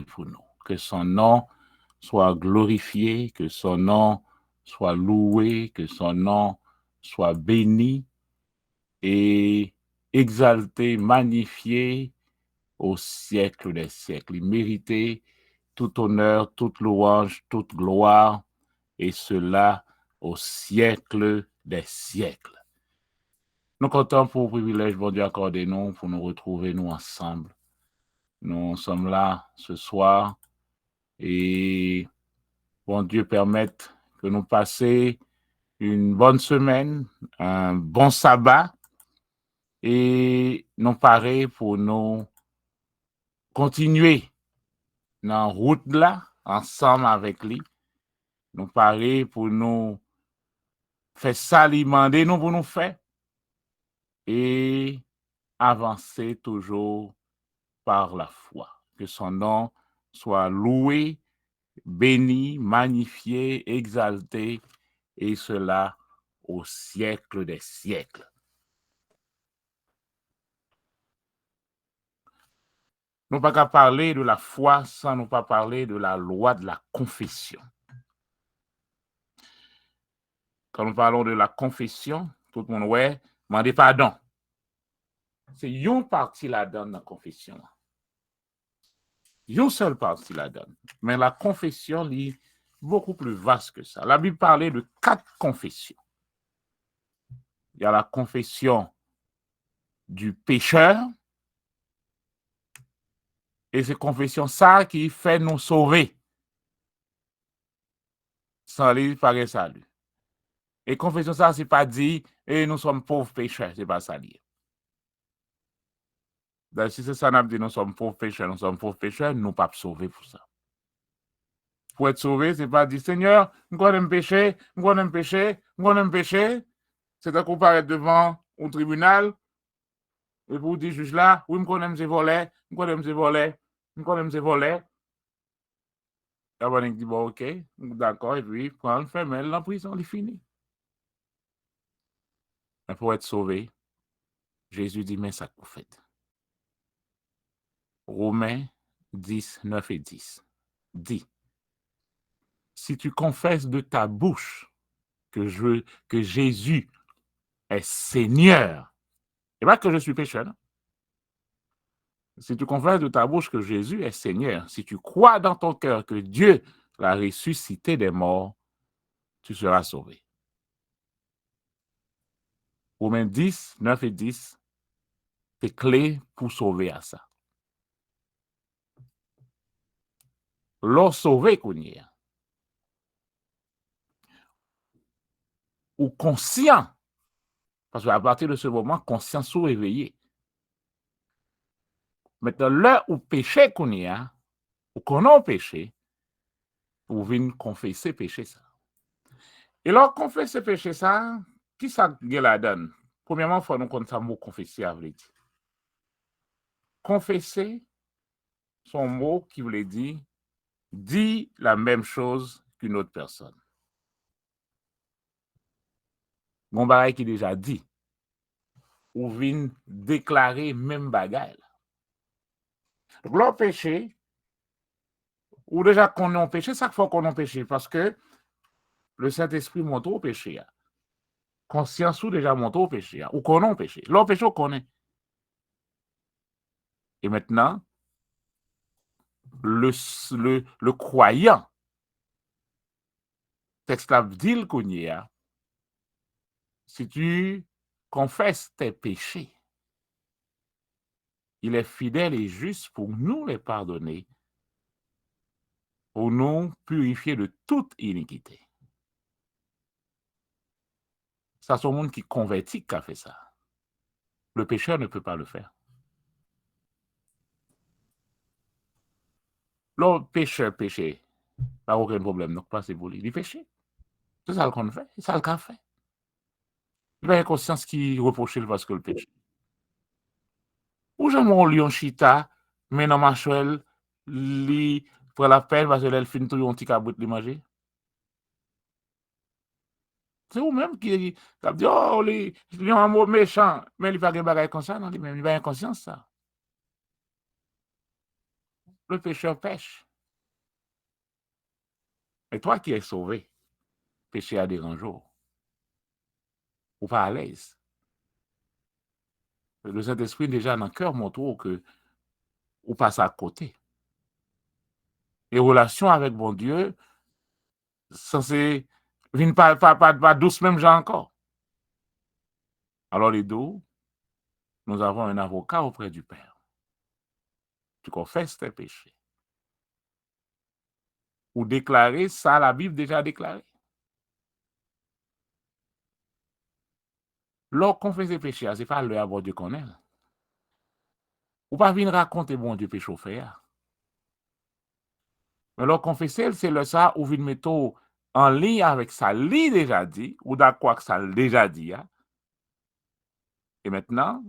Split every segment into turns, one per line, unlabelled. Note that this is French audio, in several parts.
pour nous. Que son nom soit glorifié, que son nom soit loué, que son nom soit béni et exalté, magnifié au siècle des siècles. Il méritait tout honneur, toute louange, toute gloire, et cela au siècle des siècles. Nous comptons pour le privilège, bon Dieu, accordé nous pour nous retrouver, nous ensemble. Nous sommes là ce soir et bon Dieu permette que nous passions une bonne semaine, un bon sabbat et nous parer pour nous continuer dans la route là, ensemble avec lui. Nous parer pour nous faire ça, lui demander nous pour nous faire et avancer toujours par la foi. Que son nom soit loué, béni, magnifié, exalté, et cela au siècle des siècles. Nous ne pouvons pas parler de la foi sans nous pas parler de la loi de la confession. Quand nous parlons de la confession, tout le monde, ouais, demandez pardon. C'est une partie là-dedans de la confession. Une seule partie là-dedans. Mais la confession est beaucoup plus vaste que ça. La Bible parlait de 4 confessions. Il y a la confession du pécheur, et c'est confession ça qui fait nous sauver. Sans lui, paraît salut. Et confession ça, c'est pas dit, et nous sommes pauvres pécheurs, c'est pas ça lié. Donc, si c'est ça, nous dit nous sommes pauvres pécheurs, nous pas sauver pour ça. Pour être sauvé, c'est pas dire, Seigneur, nous aime péché, c'est à comparaître devant un tribunal, et pour dire, juge là, oui, nous aime voler. Avant, il dit, bon, ok, d'accord, et puis, quand on fait, mais la prison, il est fini. Mais pour être sauvé, Jésus dit, mais ça vous faites. Romains 10, 9 et 10 dit, si tu confesses de ta bouche que Jésus est Seigneur, et pas que je suis pécheur, non? Si tu confesses de ta bouche que Jésus est Seigneur, si tu crois dans ton cœur que Dieu l'a ressuscité des morts, tu seras sauvé. Romains 10, 9 et 10, c'est clé pour sauver à ça. L'on sauvé qu'on y est. Ou conscient, parce qu'à partir de ce moment, conscience ou réveillé. Maintenant, l'heure où péché qu'on y a, ou qu'on a péché, vous venez confesser péché ça. Et là, confesser péché ça, qui ça la donne? Premièrement, il faut nous connaître le mot confesser avec dit. Confesser, son mot qui voulait dire, dit la même chose qu'une autre personne. Mon bagage qui déjà dit, ou vient déclarer même bagage. Donc, là, péché, ou déjà qu'on a péché, chaque fois qu'on a péché, parce que le Saint-Esprit montre au péché. Conscience ou déjà montre au péché, ou qu'on a péché. Là, péché, on connaît. Et maintenant, le croyant, texte là dit qu'on y est, si tu confesses tes péchés, il est fidèle et juste pour nous les pardonner, pour nous purifier de toute iniquité. Ça, c'est le monde qui convertit qui a fait ça. Le pécheur ne peut pas le faire. Le pécheur péché, pas aucun problème, donc pas c'est pour lui. Il péché. C'est ça qu'on fait, c'est ça le qu'a fait. Il a une conscience qui reproche parce que le péché. Ou j'aime mon lion chita, mais dans ma chouelle, li pour la peine parce que elle finit tout un petit cabot de manger. C'est vous-même qui a dit, oh, il y a un mot méchant, mais il n'y a pas de bagage comme ça, non, il n'y a pas de conscience, ça. le pécheur pêche. Mais toi qui es sauvé, péché à des grands jours, ou pas à l'aise. Le Saint-Esprit déjà dans le cœur montre que ou passe à côté. Les relations avec mon Dieu, censé viennent pas douce même gens encore. Alors les deux, nous avons un avocat auprès du Père. Tu confesses tes péchés. Ou déclarer ça, la Bible déjà déclaré. Lorsqu'on confesse ses péchés, c'est pas le avoir Dieu connaît. Ou pas venir raconter bon Dieu péché au faire. Mais lorsqu'on confesse, c'est le ça ou venir mettre en ligne avec ça, lui déjà dit, ou d'accord que ça déjà dit. Hein? Et maintenant,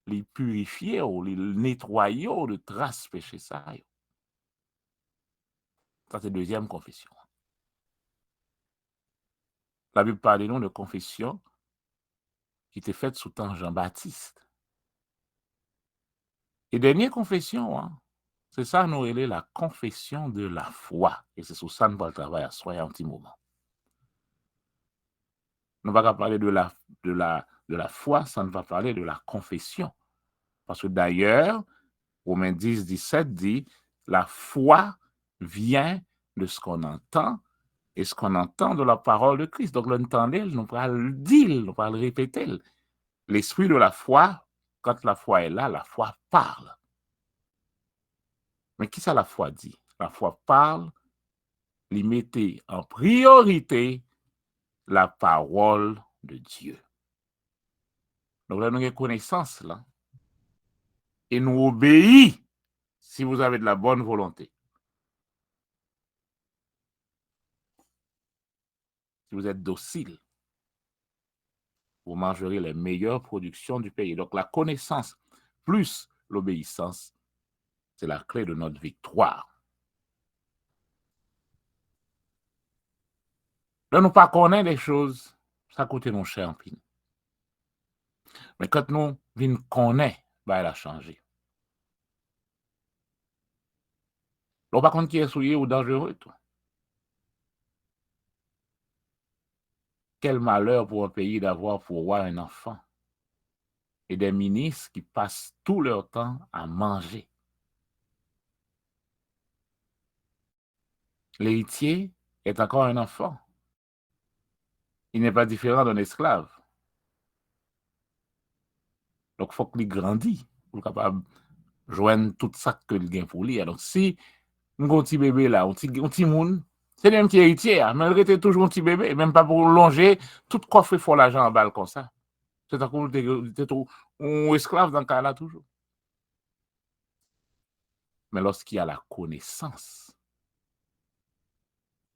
les purifier ou les nettoyer de traces péché ça. Ça, c'est deuxième confession. La Bible parle de confession qui était faite sous temps Jean-Baptiste. Et dernière confession, hein, c'est ça, nous relève la confession de la foi. Et c'est sur ça que nous allons travailler à soi un petit moment. Nous ne va pas parler de la foi, ça ne va parler de la confession. Parce que d'ailleurs, Romains 10, 17 dit, la foi vient de ce qu'on entend et ce qu'on entend de la parole de Christ. Donc, l'entendez, nous allons le dire, nous allons le répéter. L'esprit de la foi, quand la foi est là, la foi parle. Mais qui ça la foi dit? La foi parle, il mettait en priorité la parole de Dieu. Donc là, nous avons connaissance là. Et nous obéissons si vous avez de la bonne volonté. Si vous êtes docile, vous mangerez les meilleures productions du pays. Donc la connaissance plus l'obéissance, c'est la clé de notre victoire. Là, nous pas connaître les choses, ça coûte nos cher en pile. Mais quand nous venons connaître, bah, elle a changé. Donc, par contre, qui est souillé ou dangereux, toi? Quel malheur pour un pays d'avoir pour roi un enfant et des ministres qui passent tout leur temps à manger. L'héritier est encore un enfant. Il n'est pas différent d'un esclave. Donc, il faut qu'il grandisse pour capable de joindre tout ça que il gagne pour lui. Donc, si un petit bébé là, un petit monde, c'est le même qui est héritier, mais il était toujours un petit bébé, même pas pour longer, tout coffre fort l'argent en balle comme ça. C'est encore un esclave dans le cas là toujours. Mais lorsqu'il y a la connaissance,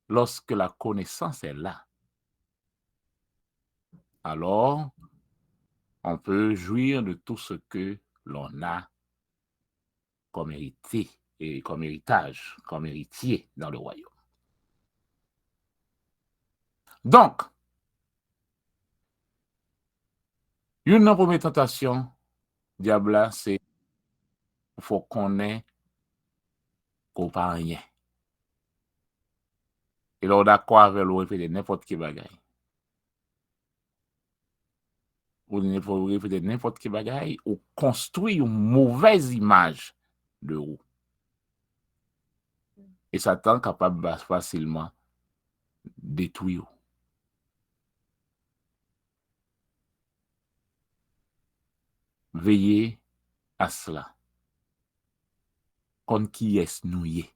lorsque la connaissance est là, alors on peut jouir de tout ce que l'on a comme hérité et comme héritage, comme héritier dans le royaume. Donc, une première tentation, diable, c'est qu'il faut qu'on ait qu'on pas rien. Et là, on d'accord avec le répéter n'importe qui bagaille. Ou répéter n'importe qui bagaille, ou construire une mauvaise image de vous. Et Satan est capable de facilement détruire. Veillez à cela. Contre qui est noué.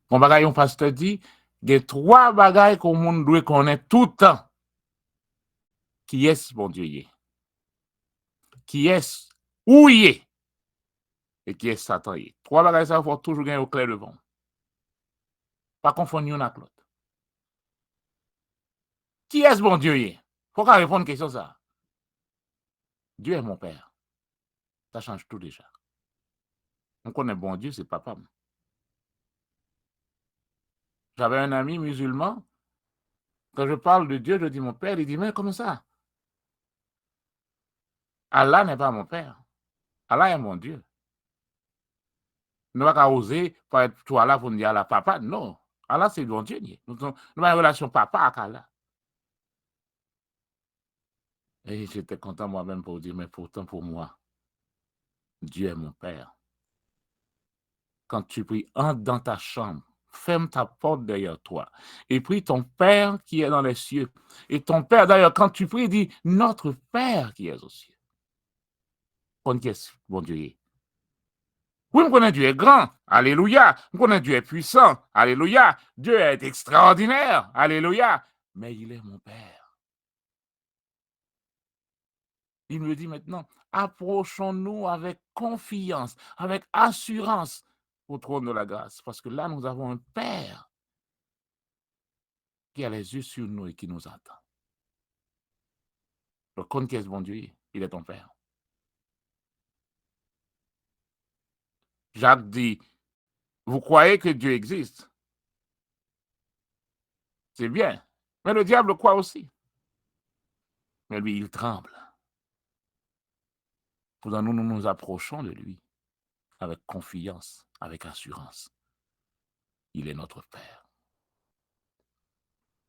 Mon bagay, un pasteur dit, il y a 3 bagailles qu'on monde doit connaître tout le temps. Qui est bon Dieu? Qui est où il est? Et qui est Satan? 3 bagailles, ça faut toujours gagner au clair devant. Pas confondre une avec l'autre. Qui est bon Dieu? Il faut qu'on réponde à une question ça. Dieu est mon père. Ça change tout déjà. On connaît bon Dieu, c'est papa. J'avais un ami musulman. Quand je parle de Dieu, je dis mon père. Il dit, mais comment ça? Allah n'est pas mon père. Allah est mon Dieu. Nous pas oser pour être toi là pour nous dire à la papa. Non. Allah, c'est bon Dieu. Nous avons une relation papa avec Allah. Et j'étais content moi-même pour dire, mais pourtant pour moi, Dieu est mon Père. Quand tu pries, entre dans ta chambre, ferme ta porte derrière toi et prie ton Père qui est dans les cieux. Et ton Père, d'ailleurs, quand tu pries, dis notre Père qui est aux cieux. Qu'on qu'est-ce bon Dieu est. Oui, on connaît Dieu est grand. Alléluia. On connaît Dieu est puissant. Alléluia. Dieu est extraordinaire. Alléluia. Mais il est mon Père. Il me dit maintenant, approchons-nous avec confiance, avec assurance au trône de la grâce. Parce que là, nous avons un Père qui a les yeux sur nous et qui nous attend. Donc, quand qu'est-ce bon Dieu, il est ton Père. Jacques dit, vous croyez que Dieu existe? C'est bien. Mais le diable croit aussi. Mais lui, il tremble. Pourtant, nous nous approchons de lui avec confiance, avec assurance. Il est notre Père.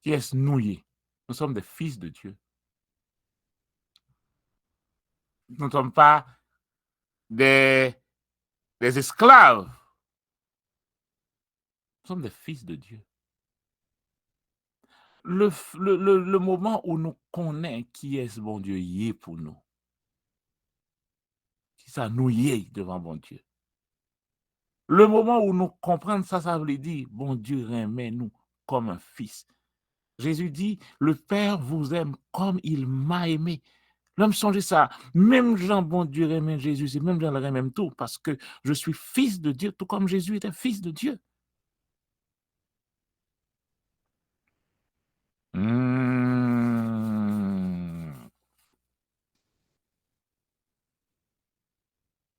Qui est-ce nous? Nous sommes des fils de Dieu. Nous ne sommes pas des esclaves. Nous sommes des fils de Dieu. Le moment où nous connaissons qui est ce bon Dieu y est pour nous, qui ça nous y est devant bon Dieu. Le moment où nous comprenons ça, ça veut dire, bon Dieu remet nous comme un fils. Jésus dit, le Père vous aime comme il m'a aimé. L'homme songe ça. Même Jean, bon Dieu, aime Jésus, c'est même Jean le même tout, parce que je suis fils de Dieu, tout comme Jésus était fils de Dieu.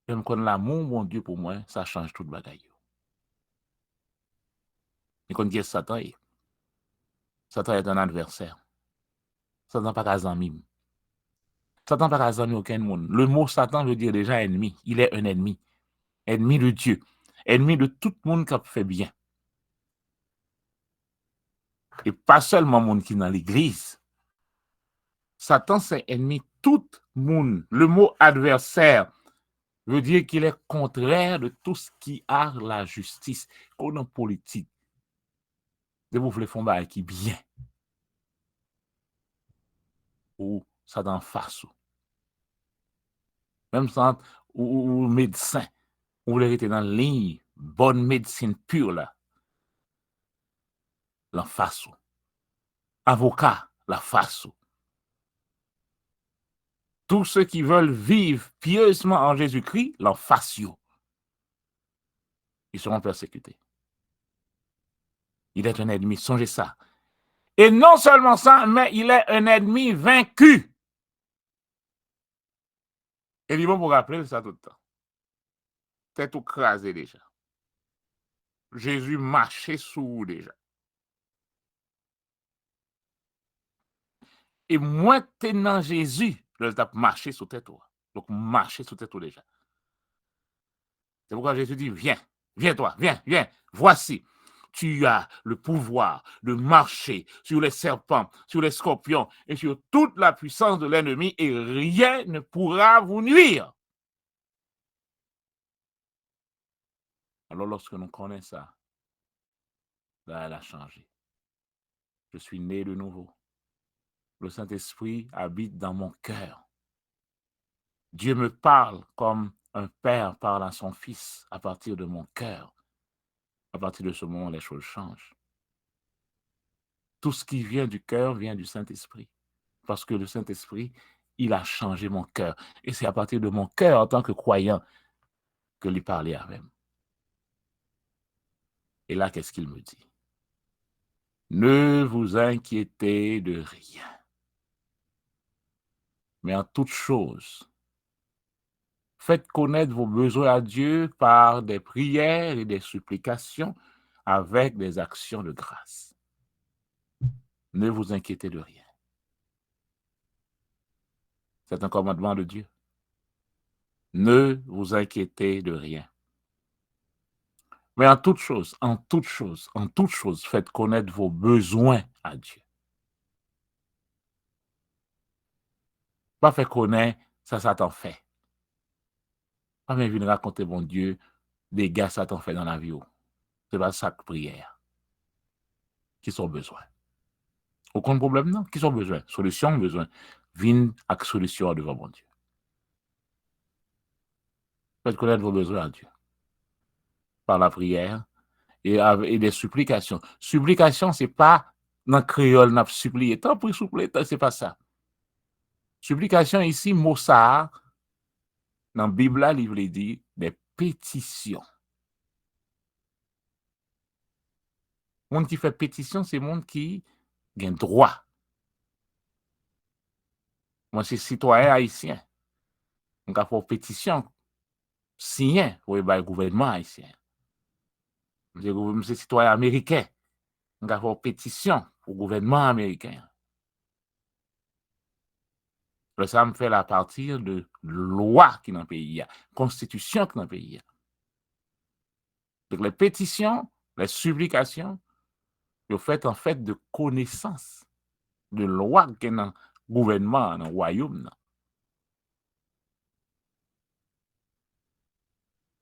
J'aime qu'on l'amour, mon Dieu, pour moi, ça change tout le bagaille. Et qu'on dit Satan est. Satan est un adversaire. Satan n'est pas qu'à zami. Satan n'est pas qu'à zami aucun monde. Le mot Satan veut dire déjà ennemi. Il est un ennemi. Ennemi de Dieu. Ennemi de tout le monde qui fait bien. Et pas seulement le monde qui est dans l'église. Satan, c'est ennemi tout le monde. Le mot adversaire veut dire qu'il est contraire de tout ce qui a la justice. Qu'on en politique. De vous voulez faire qui bien. Ou Satan face. Même sans ou médecin. Ou vous l'avez dans la ligne. Bonne médecine pure là. La face. Avocat, la face. Tous ceux qui veulent vivre pieusement en Jésus-Christ, l'en face. Ils seront persécutés. Il est un ennemi, songez ça. Et non seulement ça, mais il est un ennemi vaincu. Et il va vous rappeler ça tout le temps. T'es tout crasé déjà. Jésus marchait sous vous déjà. Et moi, t'es dans Jésus, le tape marcher sous tête. Donc, marcher sous tête déjà. C'est pourquoi Jésus dit, viens, viens-toi, viens, viens, voici. Tu as le pouvoir de marcher sur les serpents, sur les scorpions et sur toute la puissance de l'ennemi et rien ne pourra vous nuire. Alors, lorsque nous connaissons ça, là, elle a changé. Je suis né de nouveau. Le Saint-Esprit habite dans mon cœur. Dieu me parle comme un père parle à son fils à partir de mon cœur. À partir de ce moment, les choses changent. Tout ce qui vient du cœur vient du Saint-Esprit. Parce que le Saint-Esprit, il a changé mon cœur. Et c'est à partir de mon cœur, en tant que croyant, que lui parlait à même. Et là, qu'est-ce qu'il me dit? Ne vous inquiétez de rien. Mais en toute chose, faites connaître vos besoins à Dieu par des prières et des supplications avec des actions de grâce. Ne vous inquiétez de rien. C'est un commandement de Dieu. Ne vous inquiétez de rien. Mais en toute chose, faites connaître vos besoins à Dieu. Pas faire connaître, ça Satan fait. Pas même venir raconter, bon Dieu, des gars Satan fait dans la vie. C'est pas ça que prière. Qui sont besoin. Aucun problème, non? Qui sont besoin? Solution, besoin. Vine avec solution devant mon Dieu. Faites connaître vos besoins à Dieu. Par la prière et des supplications. Supplication, c'est pas dans le créole, n'a supplié. Tant pour supplier, c'est pas ça. Supplication ici, mot ça, dans la Bible, il veut dire des pétitions. Le monde qui fait pétition, c'est le monde qui a droit. Moi, c'est citoyen haïtien. On a fait pétition, signé pour le gouvernement haïtien. C'est citoyen américain. On a fait pétition pour le gouvernement américain. Ça me fait à partir de loi qui est dans le pays, constitution qui est dans le pays. Donc les pétitions, les supplications, ils fait en fait de connaissance de loi qui est dans le gouvernement, dans le royaume.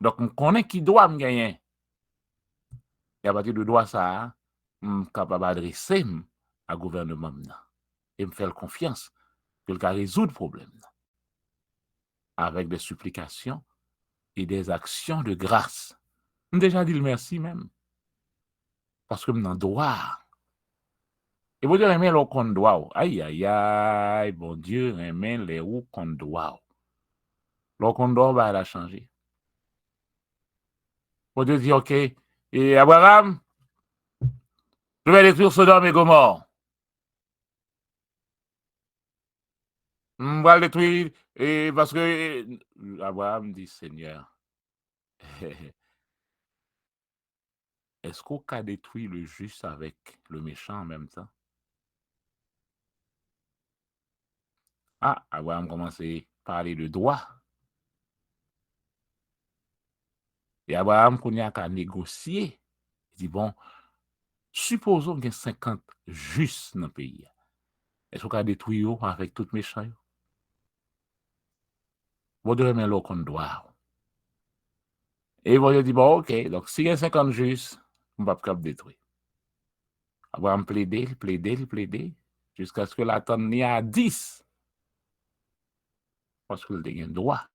Donc, on connaît qui doit me gagner. Et à partir de droit ça, je suis capable d'adresser au gouvernement et me faire confiance qu'il va résoudre le problème avec des supplications et des actions de grâce. J'ai déjà dit le merci même. Parce que je suis droit. Et vous dire, aimer le qu'on doit. Aïe, aïe, aïe, bon Dieu, aimer les où qu'on doit. Le qu'on doit va changer. Bon Dieu dit, OK, et Abraham, je vais détruire Sodome et Gomorre. Je vais le détruire et parce que Abraham dit, Seigneur, est-ce qu'on a détruit le juste avec le méchant en même temps? Ah, Abraham commence à parler de droit. Et Abraham, qu'on y a qu'à négocier, il dit, bon, supposons qu'il y a 50 justes dans le pays. Est-ce qu'on a détruit avec tout méchant? Vous devez mettre l'eau qu'on doit. Et vous dit, bon, OK, donc s'il y a 50 justes, on ne va pas détruire. Abraham plaidé, jusqu'à ce que la tonne n'y a 10. Parce qu'il a un droit.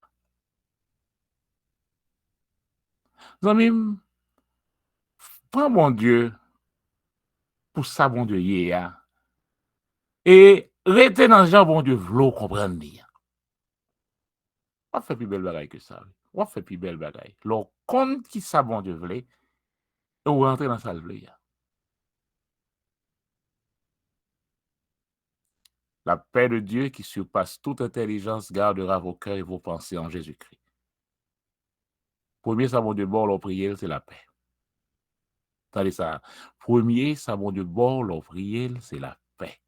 Amis, prends mon Dieu pour ça, bon Dieu, hier. Et restez dans ce genre, bon Dieu, v'lou comprendre. On fait plus belle bagaille que ça. On fait plus belle bagaille. Le compte qui ça, bon Dieu, voulait, et vous rentrez dans ça, voulait. La paix de Dieu qui surpasse toute intelligence gardera vos cœurs et vos pensées en Jésus-Christ. Premier, ça, bon Dieu, bord, leur prière, c'est la paix. Attendez ça. Premier, ça, bon Dieu, bord, leur prière, c'est la paix.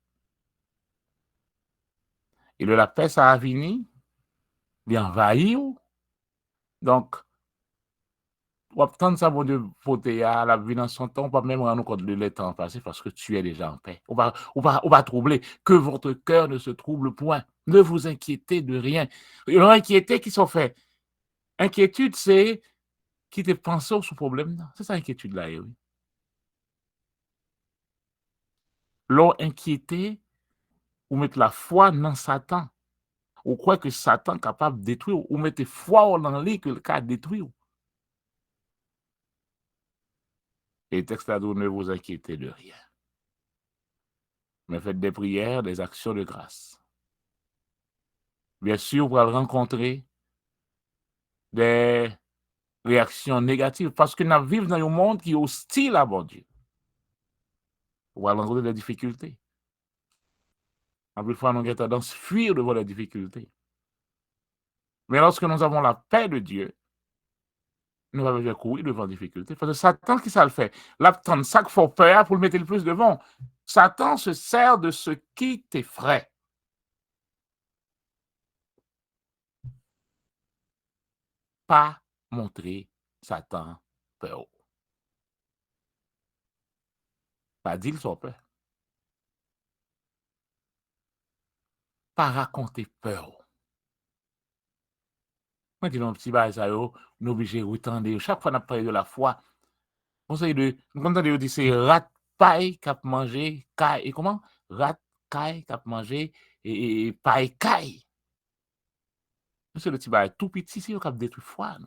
Et de la paix, ça a fini, il envahit. Donc, on attendre ça, bon Dieu, poter à la vie dans son temps, on va même rendre compte de l'état passé parce que tu es déjà en paix. On va troubler. Que votre cœur ne se trouble point. Ne vous inquiétez de rien. L'inquiété qui sont faits. Inquiétude, c'est qui te pense sur ce problème. C'est ça l'inquiétude là, oui. L'on inquiété ou mettre la foi dans Satan. Ou croit que Satan est capable de détruire ou mettre foi dans lui que le cas détruire. Et le texte a dit, ne vous inquiétez de rien. Mais faites des prières, des actions de grâce. Bien sûr, vous allez rencontrer des réactions négatives parce que nous vivons dans un monde qui est hostile à bon Dieu. Vous allez rencontrer des difficultés. En plus, fois, nous avons tendance à fuir devant les difficultés. Mais lorsque nous avons la paix de Dieu, nous allons besoin courir devant les difficultés. Parce que Satan, qui ça le fait? Là, ça qu'il faut peur pour le mettre le plus devant. Satan se sert de ce qui t'effraie. Pas montrer Satan peur. Pas dire son peur. Pas raconter peur. Moi, je dis un petit bail, ça, nous obligés de retendre. Chaque fois qu'on a parlé de la foi, on sait de, nous entendons dire c'est rat paille qui a mangé, caille, et comment? Rat caille qui a mangé, et paille caille. C'est le petit bail tout petit, c'est qui a détruit foi, nous.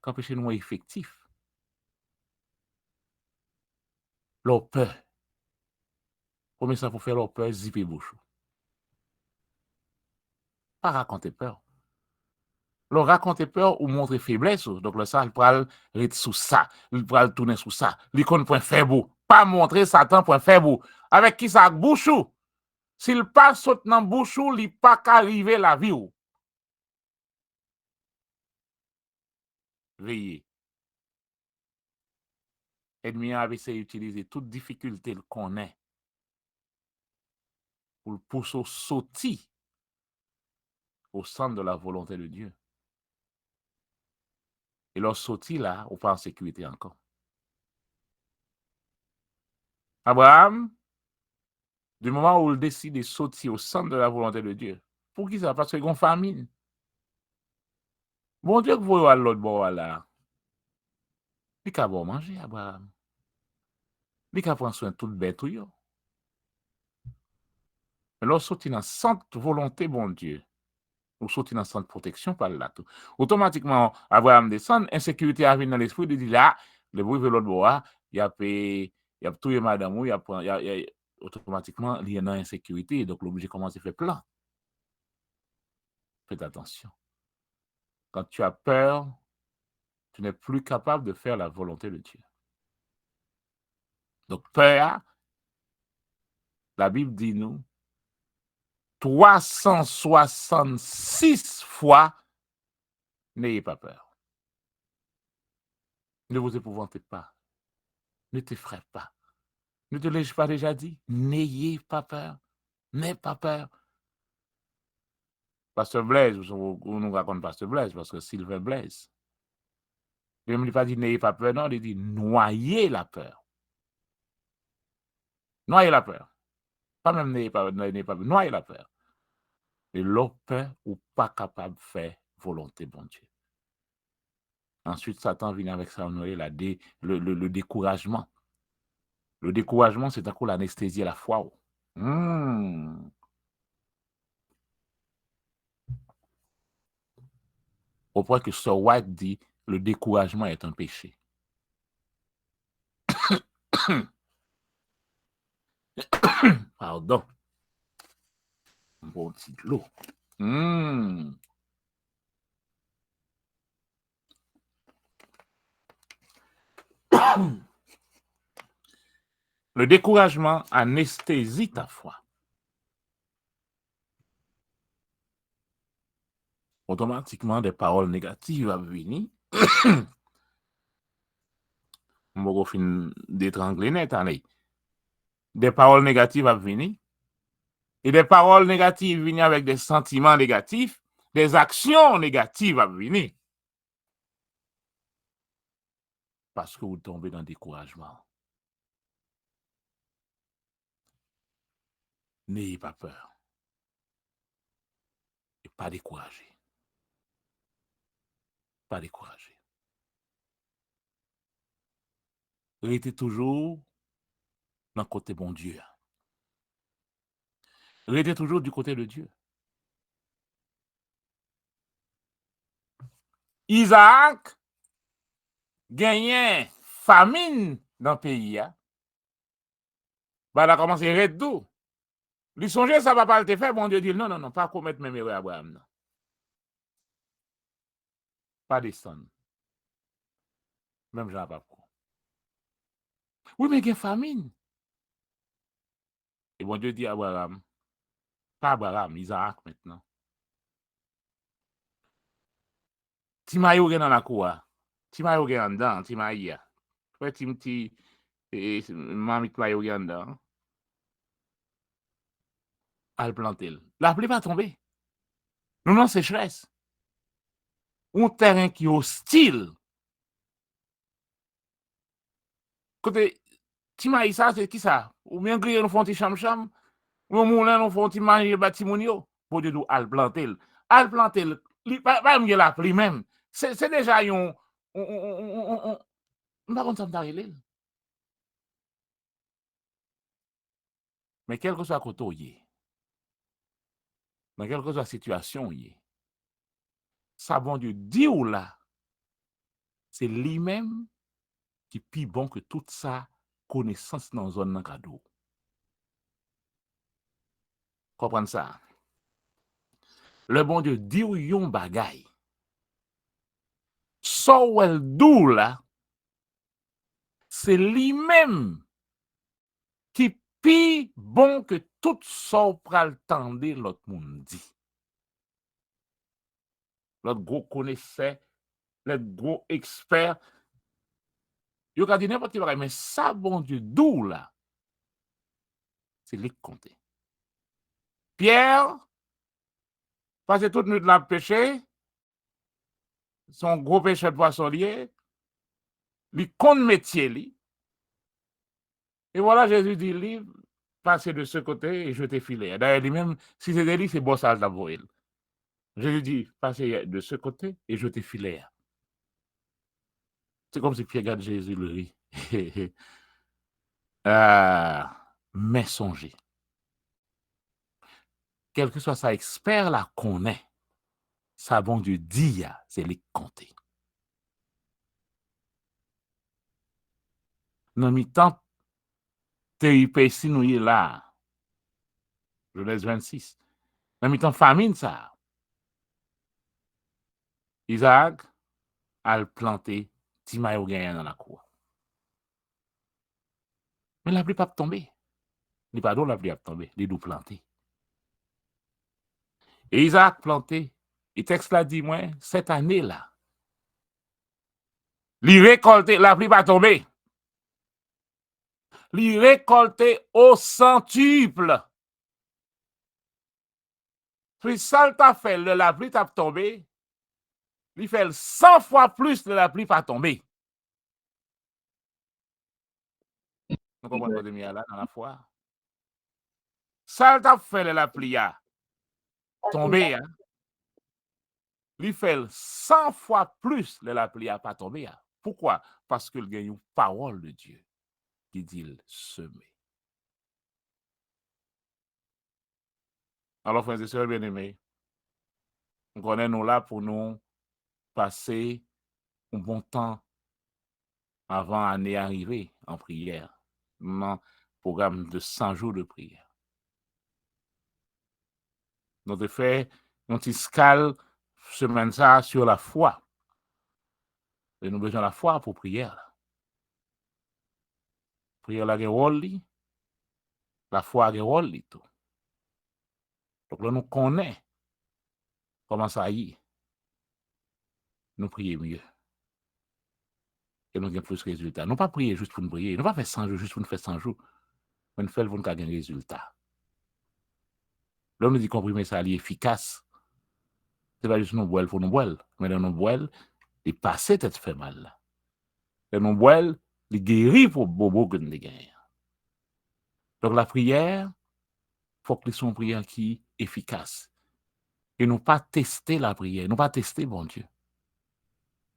Qui empêche nous effectif. Leur peur. Premier ça pour faire leur peur, zipper bouche. Pas raconter peur. Leur raconter peur ou montrer faiblesse. Donc, le ça, il pourra être sous ça. Il pourra tourner sous ça. L'icône point faible. Pas montrer Satan point faible. Avec qui ça bouchou? S'il pas saute dans bouchou, il pas qu'arriver la vie. Veillez. Ennemi a essayé d'utiliser toute difficulté qu'on ait pour le pousser sortir au centre de la volonté de Dieu. Et leur sortie là, ou pas en sécurité encore. Abraham, du moment où il décide de sortir au centre de la volonté de Dieu, pour qui ça? Parce qu'il y a une famine. Bon Dieu, que vous voyez à l'autre bord là. Il a bon manger, Abraham. Il a prendre soin de toute bête. Mais leur sortir dans centre volonté, bon Dieu. Ou sortir dans centre protection par là tout. Automatiquement, Abraham descend, insécurité arrive dans l'esprit, il dit là, le bruit de l'autre bord, il a tué madame, automatiquement, il y a une insécurité, donc l'obligé commence à faire plan. Faites attention. Quand tu as peur, tu n'es plus capable de faire la volonté de Dieu. Donc, peur, la Bible dit nous, 366 fois, n'ayez pas peur. Ne vous épouvantez pas. Ne t'effraie pas. Ne te l'ai-je pas déjà dit? N'ayez pas peur. N'aie pas peur. Pasteur Blaise, on nous raconte Pasteur Blaise, parce que Sylvain Blaise, il ne dit pas dit n'ayez pas peur, non, il dit noyez la peur. Noyez la peur. Pas même n'ayez pas peur, noyez la peur. Et l'autre peur ou pas capable de faire volonté, bon Dieu. Ensuite, Satan vient avec ça, le découragement. Le découragement, c'est encore l'anesthésie à la foi. Au point que Sir White dit le découragement est un péché. Pardon. Bon petit de l'eau. Le découragement anesthésie ta foi. Automatiquement, des paroles négatives vont venir. Je vais d'étrangler net, allez. Des paroles négatives vont venir. Et des paroles négatives viennent avec des sentiments négatifs, des actions négatives vont venir. Parce que vous tombez dans le découragement. N'ayez pas peur. Et pas découragé. Pas découragé. Restez toujours dans le côté bon Dieu. Restez toujours du côté de Dieu. Isaac gagnait famine dans le pays. Bah, il a commencé à être d'où? Lui songer, ça va pas le faire. Bon Dieu dit non, non, non, pas commettre même erreur Abraham. Non. Pas descendre. Même Jean pas pour. Oui, mais il y a famine. Et bon Dieu dit à Abraham, pas Abraham, Isaac maintenant. Timaïo est dans la cour. Timaïo est en dedans, Timaïa. Fait Timti, mamie Timaïo est en dedans. Elle planter. La pluie va tomber. Nous non sécheresse. Un terrain qui est hostile. Côté ti maïs ça, c'est qui ça? Ou bien griller nous font ti cham-cham, ou moulin nous font ti manger bâtiment yo. Bon Dieu, al planter. Al planter, pas mieux la pli même. C'est déjà on pas contre ça m'arrive. Mais quel que soit côté yé, dans quelle que soit la situation yé, ça bon Dieu dit ou là, c'est lui-même qui est plus bon que toute ça connaissance dans zone nan cadeau. Comprendre ça? Le bon Dieu dit ou yon bagay. So wel dou là, c'est lui-même qui est plus bon que tout ça pral tande l'autre monde dit. L'autre gros connaisseur, l'autre gros expert, yo ka di n'importe qui bagay, mais ça bon Dieu dou là, c'est lui qui compte. Pierre, passe toute nuit la pêcher, son gros pêcheur de poissonnier, lui compte métier li. Et voilà, Jésus dit, lui, passez de ce côté et jetez filet. D'ailleurs, lui-même, si c'est lui, c'est bossage d'abord. Jésus dit, passez de ce côté et jetez filet. C'est comme si Pierre regarde Jésus le rit. Mais songez, quel que soit sa expert là qu'on est, ça bon Dieu dit, c'est les compter. Dans mi-temps, TIPC nous y est là. Genèse 26. Dans mi-temps, famine ça. Isaac a planté Timaï au gagnant dans la cour. Mais la pluie pas tombé. Il pas d'eau, la pluie a tombé. Les deux plantés. Et Isaac planté. Et texte là dit, moi, cette année-là, il récolté, la pluie pas tombé. Il récolté au centuple. Puis ça t'a fait, la pluie t'a tombé, il fait 100 fois plus de la pluie pas tombé. Vous comprenez ce que je là dans la foi? Ça t'a fait, la pluie a tombé, hein? Il fait 100 fois plus de la pluie a pas tombé. Hein? Pourquoi? Parce qu'il y a une parole de Dieu qui dit semer. Alors, frères et sœurs bien-aimés, nous connaissons là pour nous passer un bon temps avant l'année arrivée en prière. Un programme de 100 jours de prière. Nous avons fait une petite escale semaine ça sur la foi. Et nous avons besoin de la foi pour prière. Prière la rôle, la foi a rôle tout. Donc là, nous connaissons comment ça y est. Nous prions mieux. Et nous avons plus de résultats. Nous ne pas prier juste pour nous prier. Nous ne pas faire 100 jours juste pour nous faire 100 jours. Mais nous faisons pour nous avoir un résultat. Là, nous dit comprimer ça, est efficace. Ce n'est pas juste nous boire pour nous boire. Mais dans nous boire, il passe tête fait mal. Dans nous boire, il guérit pour bobo que nous gagnons. Donc la prière, il faut que ce soit une prière qui est efficace. Et nous pas tester la prière. Nous pas tester, bon Dieu.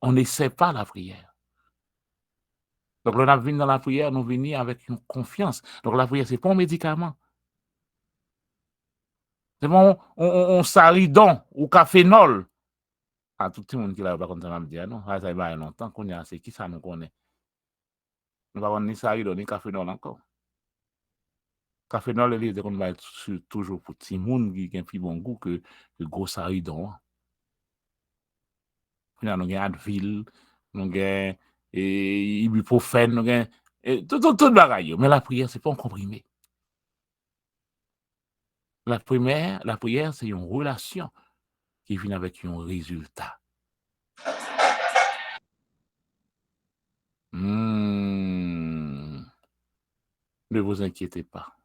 On n'essaie pas la prière. Donc, là, on vient dans la prière, nous venons avec une confiance. Donc, la prière, ce n'est pas un médicament. C'est bon, on saridon ou cafénol. Ah, tout le monde qui l'a pas comme ça m'a dit, non, ça va longtemps qu'on y a, c'est qui ça nous connaît. Nous ne pouvons ni saridon ni cafénol encore. Cafénol, il est qu'on va être toujours pour tout le monde qui a un plus bon goût que le gros saridon. Nous avons Advil, nous avons ibuprofène, nous avons tout le bagaille. Mais la prière, ce n'est pas un comprimé. La prière, c'est une relation qui vient avec un résultat. Ne vous inquiétez pas.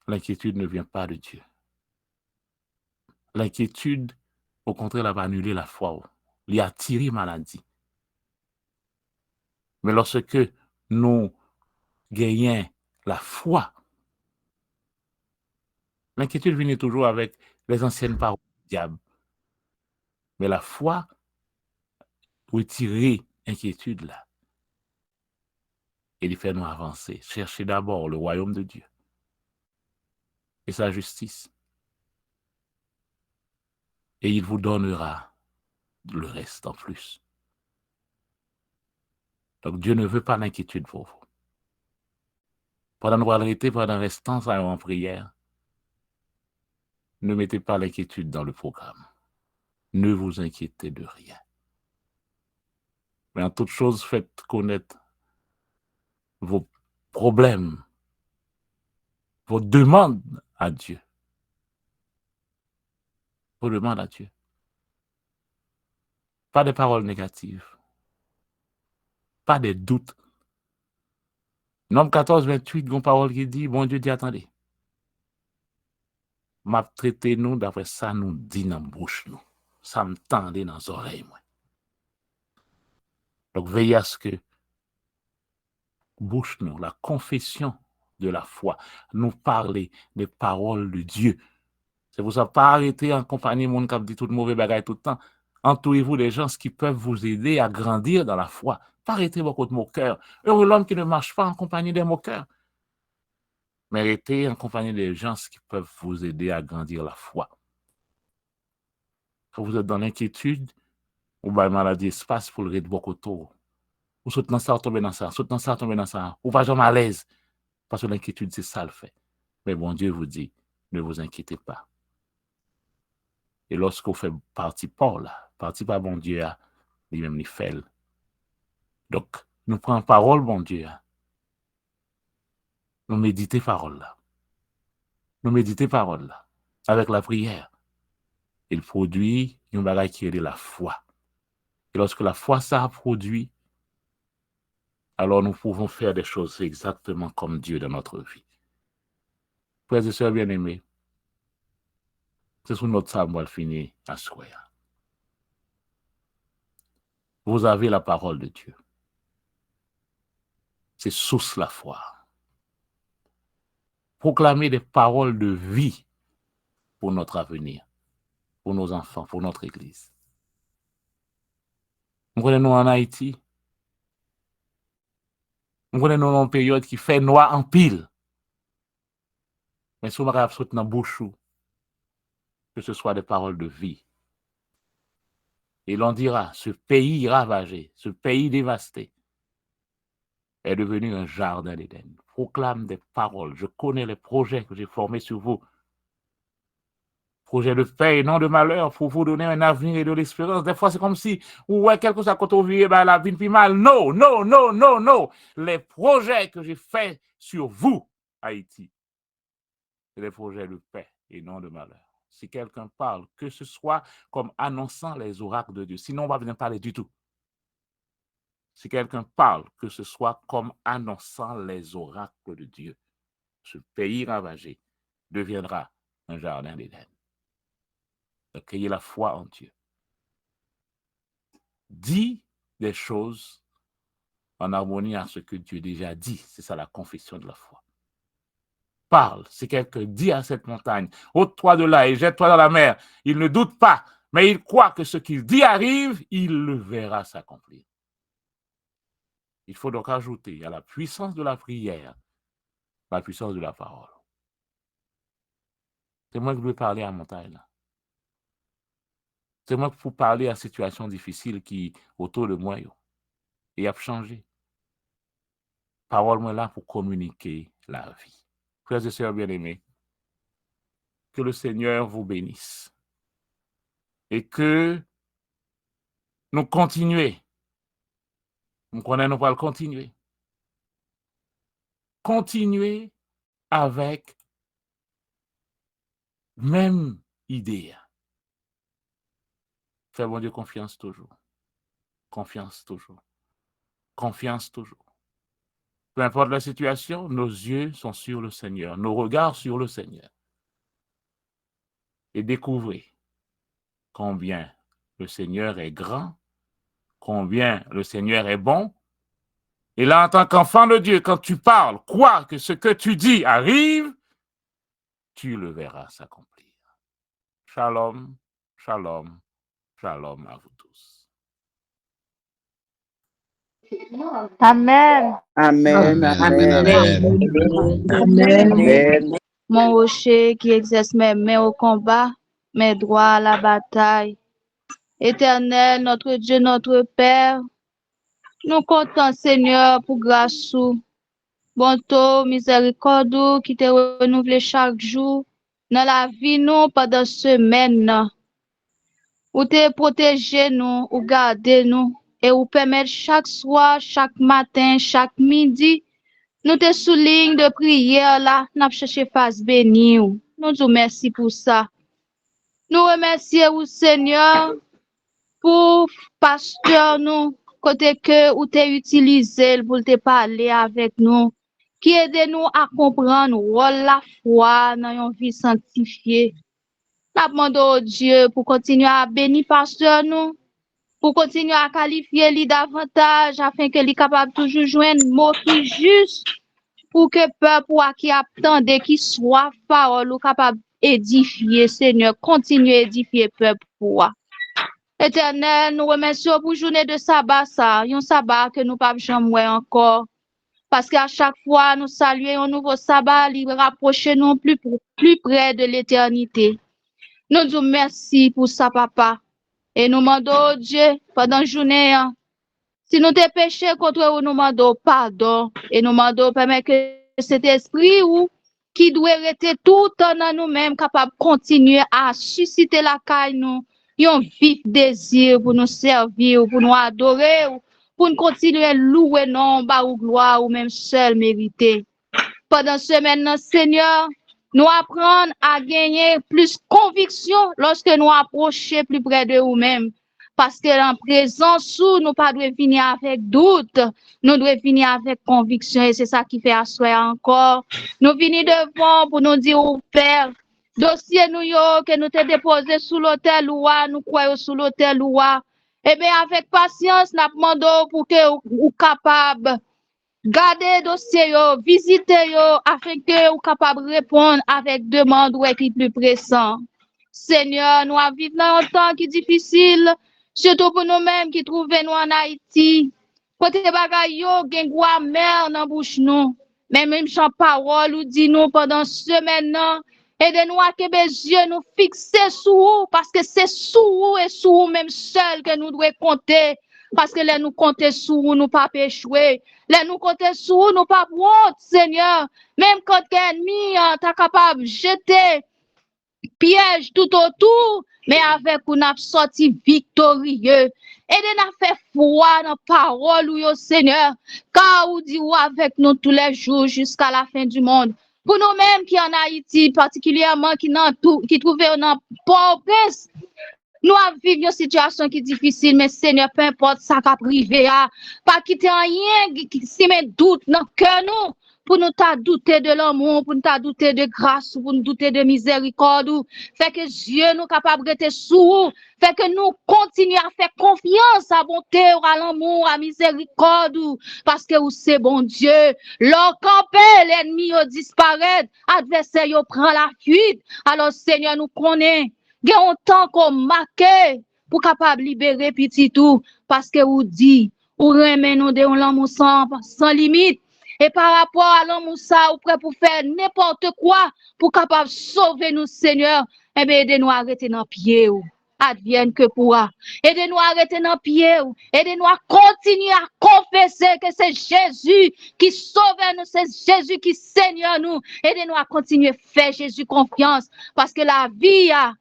L'inquiétude ne vient pas de Dieu. L'inquiétude, au contraire, elle va annuler la foi. Elle a tiré maladie. Mais lorsque nous gagnons la foi, l'inquiétude vient toujours avec les anciennes paroles du diable. Mais la foi retire l'inquiétude là et lui fait nous avancer. Cherchez d'abord le royaume de Dieu et sa justice. Et il vous donnera le reste en plus. Donc Dieu ne veut pas l'inquiétude pour vous. Pendant nous arrêter, pendant restant en prière, ne mettez pas l'inquiétude dans le programme. Ne vous inquiétez de rien. Mais en toute chose, faites connaître vos problèmes, vos demandes à Dieu. Vos demandes à Dieu. Pas des paroles négatives. Pas des doutes. Nombre 14, 28, une parole qui dit, bon Dieu dit, attendez. M'a traité nous d'après ça nous dit dans la bouche nous. Ça me tendait dans les oreilles, moi. Donc veillez à ce que bouche nous, la confession de la foi, nous parler des paroles de Dieu. C'est pour ça, pas arrêter en compagnie de monde qui dit tout mauvais bagaille tout le temps. Entourez-vous des gens qui peuvent vous aider à grandir dans la foi. Pas arrêter beaucoup de moqueurs. Heureux l'homme qui ne marche pas en compagnie des moqueurs. Mais arrêtez en compagnie des gens qui peuvent vous aider à grandir la foi. Quand vous êtes dans l'inquiétude, ou bien maladie espace pour le rythme beaucoup autour. Ou saute dans ça, tomber dans ça, saute dans ça, tomber dans ça. Ou pas jamais à l'aise. Parce que l'inquiétude, c'est ça le fait. Mais bon Dieu vous dit, ne vous inquiétez pas. Et lorsqu'on fait partie par là, partie par bon Dieu, lui-même il fait. Donc, nous prenons parole, bon Dieu. Nous méditons parole là. Nous méditons parole là. Avec la prière. Il produit une bagaille qui est de la foi. Et lorsque la foi ça produit, alors nous pouvons faire des choses exactement comme Dieu dans notre vie. Frères et sœurs bien-aimés, c'est sur notre savoir fini à soir. Vous avez la parole de Dieu. C'est sous la foi. Proclamer des paroles de vie pour notre avenir, pour nos enfants, pour notre Église. Nous connaissons en Haïti, nous connaissons une période qui fait noir en pile. Mais si on va absolument dans bouche, que ce soit des paroles de vie. Et l'on dira, ce pays ravagé, ce pays dévasté, est devenu un jardin d'Éden. Proclame des paroles. Je connais les projets que j'ai formés sur vous. Projet de paix et non de malheur pour vous donner un avenir et de l'espérance. Des fois, c'est comme si, ouais, quelque chose à côté de vous, ben, la vie plus mal. Non, non, non, non, non. Les projets que j'ai faits sur vous, Haïti, c'est des projets de paix et non de malheur. Si quelqu'un parle, que ce soit comme annonçant les oracles de Dieu. Sinon, on ne va venir parler du tout. Si quelqu'un parle, que ce soit comme annonçant les oracles de Dieu. Ce pays ravagé deviendra un jardin d'Éden. Donc, ayez la foi en Dieu. Dis des choses en harmonie à ce que Dieu déjà dit. C'est ça la confession de la foi. Parle. Si quelqu'un dit à cette montagne, ôte-toi de là et jette-toi dans la mer, il ne doute pas, mais il croit que ce qu'il dit arrive, il le verra s'accomplir. Il faut donc ajouter à la puissance de la prière, la puissance de la parole. C'est moi qui veux parler à la montagne. C'est moi qui peux parler à situation difficile qui autour de moi. Et a changé. Parole moi là pour communiquer la vie. Frères et sœurs bien-aimés, que le Seigneur vous bénisse. Et que nous continuons. Nous connaissons, nous allons continuer. Continuer avec même idée. Faire bon Dieu confiance toujours. Confiance toujours. Confiance toujours. Peu importe la situation, nos yeux sont sur le Seigneur, nos regards sur le Seigneur. Et découvrez combien le Seigneur est grand, combien le Seigneur est bon, Et là, en tant qu'enfant de Dieu, quand tu parles, crois que ce que tu dis arrive, tu le verras s'accomplir. Shalom, shalom, shalom à vous tous.
Amen.
Amen.
Amen. Mon rocher qui exerce mes mains au combat, mes droits à la bataille. Éternel, notre Dieu, notre Père, nous comptons, Seigneur, pour grâce, bonté, miséricorde qui te renouvelle chaque jour dans la vie, nous, pendant semaine. Ou te protéger nous, ou garder nous, et ou permettre chaque soir, chaque matin, chaque midi, nous te souligne de prière là, nous cherché face béni. Nous te merci pour ça. Nous remercions au Seigneur pour pasteur nous, côté que ou te utilisé pour te parler avec nous, qui aide nous à comprendre la foi dans une vie sanctifiée. Nous demandons Dieu pour continuer à bénir pasteur nous, pour continuer à qualifier lui davantage afin que lui capable toujours joindre mot qui juste pour que peuple qui attendait qui soit parole ou capable édifier Seigneur, continuer à édifier peuple pour. Éternel, nous remercions pour journée de sabbat ça, un sabbat que nous pas jamais encore. Parce qu'à chaque fois nous saluons un nouveau sabbat, il rapproche nous plus près de l'éternité. Nous disons merci pour ça, papa. Et nous demandons Dieu pendant la journée, si nous te péché contre vous, nous demandons pardon. Et nous demandons permettre que cet esprit ou qui doit rester tout en nous-mêmes capable de continuer à susciter la caille nous, un vif désir pour nous servir, pour nous adorer, pour nous continuer à louer non, ou gloire ou même seul mérité. Pendant ce semaine, Seigneur, nous apprenons à gagner plus conviction lorsque nous approchons plus près de nous-mêmes. Parce que en présence, nous pas devons venir avec doute, nous devons venir avec conviction et c'est ça qui fait asseoir encore. Nous venons devant pour nous dire au Père, dossier nous que nous te déposé sous l'autel loi, nous croyons sous l'autel loi. Eh bien, avec patience, nous demandons pour que vous capable gardez dossier yo, visitez yo, afin que vous capable répondre avec demande ou qui plus pressant. Seigneur, nous vivons dans un temps qui est difficile, surtout pour nous-mêmes qui trouvons nous en Haïti. Côté bagay yo, gen gwa mer dans bouche nous. Mais même sans parole ou dit nous pendant semaine nan, aidez-nous à que les yeux nous fixer sur vous, parce que c'est sur vous et sur vous même seul que nous devons compter. Parce que là, nous comptons sur vous, nous pas échouer. Là, nous comptons sur vous, nous pas honte, Seigneur. Même quand l'ennemi est capable de jeter piège tout autour, mais avec nous avons sorti victorieux. Et nous avons fait foi dans la parole, ou Seigneur, car vous dit avec nous tous les jours jusqu'à la fin du monde. Pour nous-mêmes qui en Haïti, particulièrement qui trouvent dans Port-au-Prince, nous vivons une situation qui est difficile, mais Seigneur, peu importe ça qui a privé, pas quitter rien qui se met doute dans le cœur nous, pour nous ta douter de l'amour, pour nous ta douter de grâce, pour nous douter de miséricorde, fait que Dieu nous capable de rester sous, fait que nous continuons à faire confiance à bonté, à l'amour, à miséricorde, parce que c'est bon Dieu. Leur campé, l'ennemi disparaît, adversaire prend la fuite. Alors Seigneur, nous connaissons. Il y a un temps qu'on marque pour capable libérer petit tout, parce que vous dit, ou remet nous de l'amour sans limite. Et par rapport à l'amour ça, ou prêt pour faire n'importe quoi, pour capable sauver nous, Seigneur, eh bien, aidez-nous à arrêter dans pied, advienne que pourra. Aidez-nous à arrêter dans pied, aidez-nous à continuer à confesser que c'est Jésus qui sauve nous, c'est Jésus qui Seigneur nous. Aidez-nous à continuer à faire Jésus confiance, parce que la vie a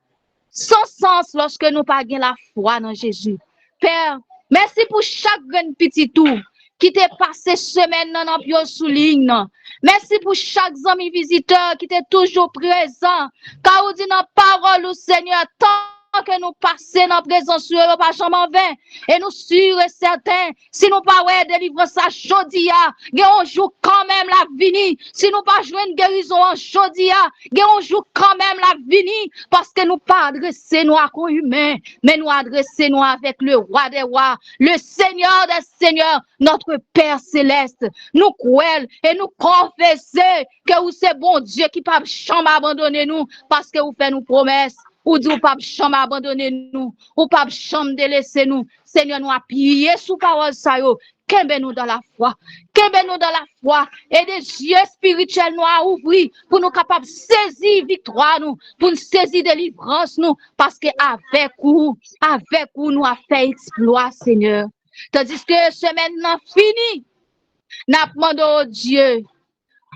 sans sens lorsque nous pas la foi dans Jésus. Père, merci pour chaque grand petit tout qui t'est passé semaine dans notre souligne. Merci pour chaque ami visiteur qui t'est toujours présent. Car vous dit dans parole au Seigneur, tant que nous passons dans la présence de Dieu, pas jamais en vain. Et nous sûrs et certains, si nous pas ouais délivrance à Jodia, on joue quand même la vini. Si nous pas jouer une guérison en Jodia, on joue quand même la vini. Parce que nous pas adresser nous à quoi humain, mais nous adresser nous avec le roi des rois, le Seigneur des seigneurs, notre Père céleste. Nous croyons et nous confessons que vous c'est bon Dieu qui pas jamais abandonner nous parce que vous faites nous promesses. Ou dit ou pas jamais abandonner nous, ou pas jamais délaisser nous. Seigneur, nous appuyons sous parole ça yo. Kembe nous dans la foi. Kembe nous dans la foi. Et des yeux spirituels nous à ouvrir pour nous capables de saisir victoire nous, pour nous saisir délivrance nous, parce que avec vous nous a fait exploit, Seigneur. Tandis que semaine n'a fini, n'a demandé au Dieu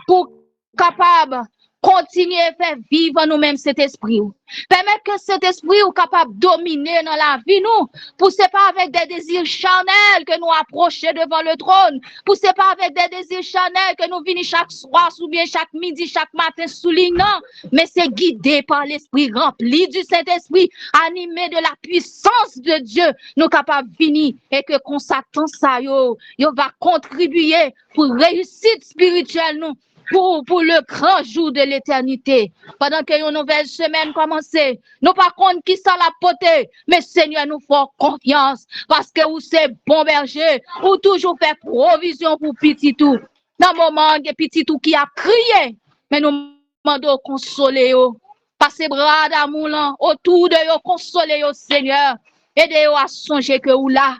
pour capable continuer à faire vivre nous-mêmes cet esprit. Permettre que cet esprit soit capable de dominer dans la vie nous. Poussez pas avec des désirs charnels que nous approcher devant le trône. Poussez pas avec des désirs charnels que nous venons chaque soir, ou bien chaque midi, chaque matin soulignant. Mais c'est guidé par l'esprit rempli du Saint-Esprit, animé de la puissance de Dieu. Nous capables de venir et que consacrant ça, yo va contribuer pour réussite spirituelle nous. Pour le grand jour de l'éternité. Pendant que une nouvelle semaine commence, nous pas compte qui ça la poté, mais Seigneur nous fait confiance parce que vous c'est bon berger, ou toujours fait provision pour petit tout. Dans le moment que petit tout qui a crié, mais nous demandons consoler yo. Passez bras d'amour autour de yo, consoler yo Seigneur. Aidez-yo à songer que ou là,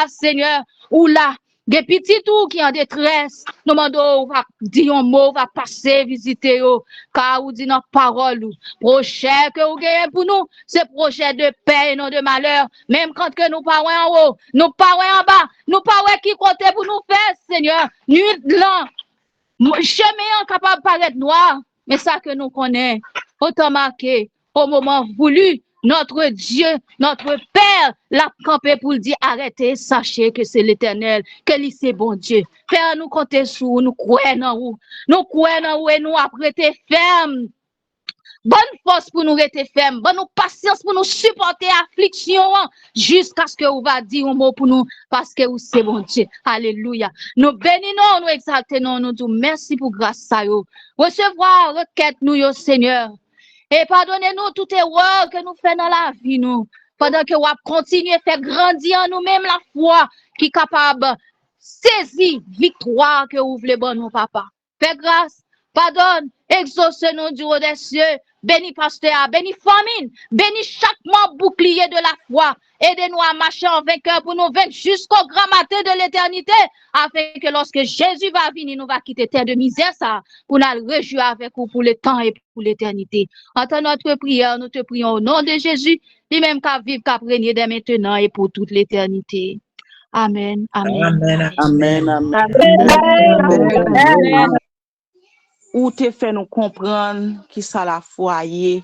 Seigneur, ou là. Des petits tout qui en détresse, nous demandons, va dire un mot, va passer, visiter eux, car vous dit notre parole, projet que vous gagnez pour nous, c'est projet de paix et non de malheur, même quand que nous parlons en haut, nous parlons en bas, nous parlons qui comptait pour nous faire, Seigneur, nuit blanc, chemin capable de paraître noir, mais ça que nous connaissons, autant marqué, au moment voulu, notre Dieu, notre Père, l'a campé pour dire arrêtez, sachez que c'est l'Éternel, que lui c'est bon Dieu. Père, nous comptons sur vous, nous croyons en vous. Nous croyons en vous et nous apprêtons ferme. Bonne force pour nous rester ferme, bonne patience pour nous supporter affliction jusqu'à ce que vous va dire un mot pour nous parce que vous c'est bon Dieu. Alléluia. Nous bénissons, nous exaltons, nous disons merci pour grâce à vous. Recevoir requête nous, yo Seigneur. Et pardonnez-nous toute erreur que nous faisons dans la vie, nous. Pendant que vous continuez à faire grandir en nous-mêmes la foi qui est capable de saisir victoire que vous voulez, bon, nous, papa. Fais grâce, pardonne, exauce-nous du haut des cieux. Bénis pasteur, bénis famine, bénis chaque membre bouclier de la foi. Aidez-nous à marcher en vainqueur pour nous vaincre jusqu'au grand matin de l'éternité, afin que lorsque Jésus va venir, nous va quitter terre de misère, ça, pour nous réjouir avec vous pour le temps et pour l'éternité. Entends notre prière, nous te prions au nom de Jésus, lui-même qu'à vivre, qu'à régner dès maintenant et pour toute l'éternité. Amen. Amen.
Amen. Amen.
Amen. Amen. Ou te fait nous comprendre qui ça la foi et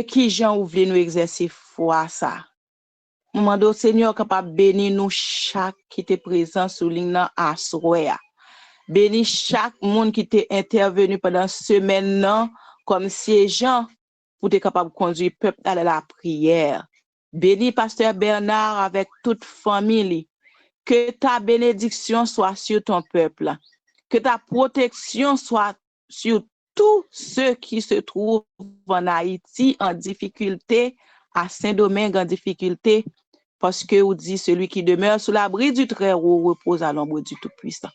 qui gens ou voulez nous exercer foi ça. Nous demandons au Seigneur capable bénir nous chaque qui était présent sur ligne à soir. Bénis chaque monde qui était intervenu pendant semaine là comme siégeant pour être capable de conduire le peuple à la prière. Bénis pasteur Bernard avec toute famille. Que ta bénédiction soit sur ton peuple. Que ta protection soit sur tous ceux qui se trouvent en Haïti en difficulté, à Saint-Domingue en difficulté, parce que vous dit celui qui demeure sous l'abri du Très-Haut repose à l'ombre du Tout-Puissant.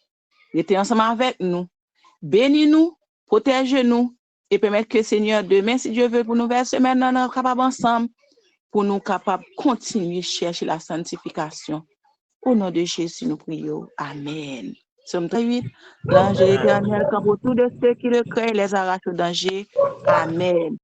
Restez ensemble avec nous, bénis-nous, protège-nous et permettre que Seigneur demain, si Dieu veut, pour nous verser maintenant, nous sommes capables ensemble, pour nous capables de continuer à chercher la sanctification. Au nom de Jésus, nous prions. Amen. Somme 8, l'ange éternel comme autour de ceux qui le craignent les arrache au danger. Amen.